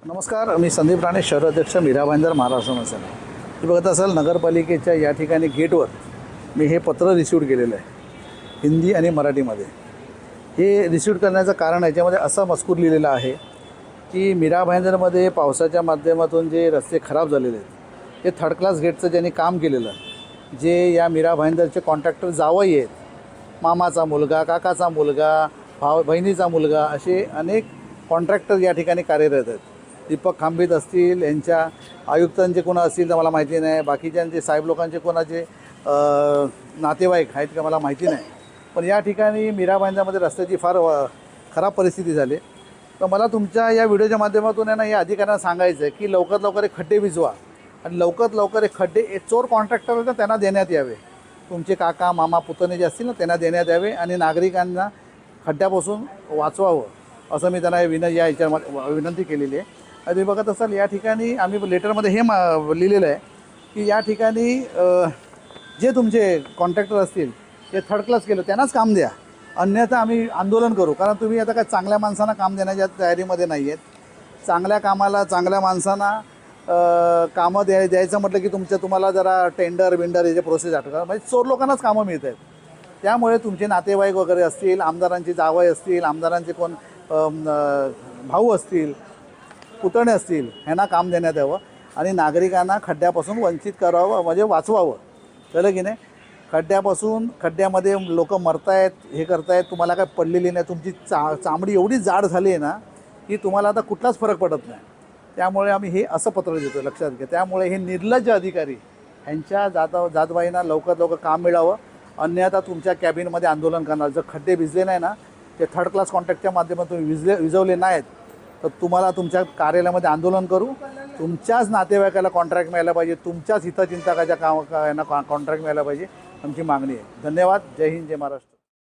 नमस्कार, मी संदीप राणे, शहराध्यक्ष मीरा भाईंदर महाराष्ट्र नसेल. तुम्ही बघत असाल नगरपालिकेच्या या ठिकाणी गेटवर मी हे पत्र रिसिव्ह केलेलं आहे हिंदी आणि मराठीमध्ये. हे रिसिव्ह करण्याचं कारण याच्यामध्ये असं मजकूर लिहिलेला आहे की मीरा भाईंदरमध्ये पावसाच्या माध्यमातून जे रस्ते खराब झालेले आहेत ते थर्ड क्लास गेटचं ज्यांनी काम केलेलं, जे या मीरा भाईंदरचे कॉन्ट्रॅक्टर जावई आहेत, मामाचा मुलगा, काकाचा मुलगा, बहिणीचा मुलगा, असे अनेक कॉन्ट्रॅक्टर या ठिकाणी कार्यरत आहेत. दीपक खांबीत असतील, यांच्या आयुक्तांचे कोण असतील तर मला माहिती नाही, बाकीच्यांचे साहेब लोकांचे कोणाचे नातेवाईक आहेत का मला माहिती नाही. पण या ठिकाणी मीरा भाईंदरमध्ये रस्त्याची फार खराब परिस्थिती झाली. तर मला तुमच्या या व्हिडिओच्या माध्यमातून आहे ना या अधिकाऱ्यांना सांगायचं आहे की लवकरात लवकर हे खड्डे भिजवा आणि लवकरात लवकर हे खड्डे चोर कॉन्ट्रॅक्टर आहेत ना त्यांना देण्यात यावे. तुमचे काका मामा पुतणे जे असतील ना त्यांना देण्यात यावे आणि नागरिकांना खड्ड्यापासून वाचवावं असं मी त्यांना विनंती केलेली आहे. तुम्ही बघत असाल या ठिकाणी आम्ही लेटरमध्ये हे लिहिलेलं आहे की या ठिकाणी जे तुमचे कॉन्ट्रॅक्टर असतील ते थर्ड क्लास केलं त्यांनाच काम द्या, अन्यथा आम्ही आंदोलन करू. कारण तुम्ही आता काय चांगल्या माणसांना काम देण्याच्या तयारीमध्ये नाही आहेत. चांगल्या कामाला चांगल्या माणसांना कामं द्यायचं म्हटलं की तुम्हाला जरा टेंडर याचे प्रोसेस आठवतात, म्हणजे चोर लोकांनाच कामं मिळत आहेत. त्यामुळे तुमचे नातेवाईक वगैरे असतील, आमदारांचे जावई असतील, आमदारांचे कोण भाऊ असतील, पुतणे असतील, ह्यांना काम देण्यात यावं आणि नागरिकांना खड्ड्यापासून वंचित करावं, म्हणजे वाचवावं. कळलं की नाही? खड्ड्यामध्ये लोक मरत आहेत, हे करतायत, तुम्हाला काय पडलेली नाही, तुमची चामडी एवढी जाड झाली आहे ना की तुम्हाला आता कुठलाच फरक पडत नाही. त्यामुळे आम्ही हे असं पत्र देतो, लक्षात घ्या. त्यामुळे हे निर्लज्ज अधिकारी ह्यांच्या जातबाईंना लवकरात लवकर काम मिळावं, अन्यथा तुमच्या कॅबिनमध्ये आंदोलन करणार. जर खड्डे भिजले नाही ना, ते थर्ड क्लास कॉन्ट्रॅक्टच्या माध्यमातून विजवले नाहीत तर तुम्हाला तुमच्या कार्यालयामध्ये आंदोलन करू. तुमच्याच नातेवाईकाला कॉन्ट्रॅक्ट मिळायला पाहिजे, तुमच्याच हितचिंतकाच्या यांना कॉन्ट्रॅक्ट मिळायला पाहिजे, आमची मागणी आहे. धन्यवाद. जय हिंद, जय महाराष्ट्र.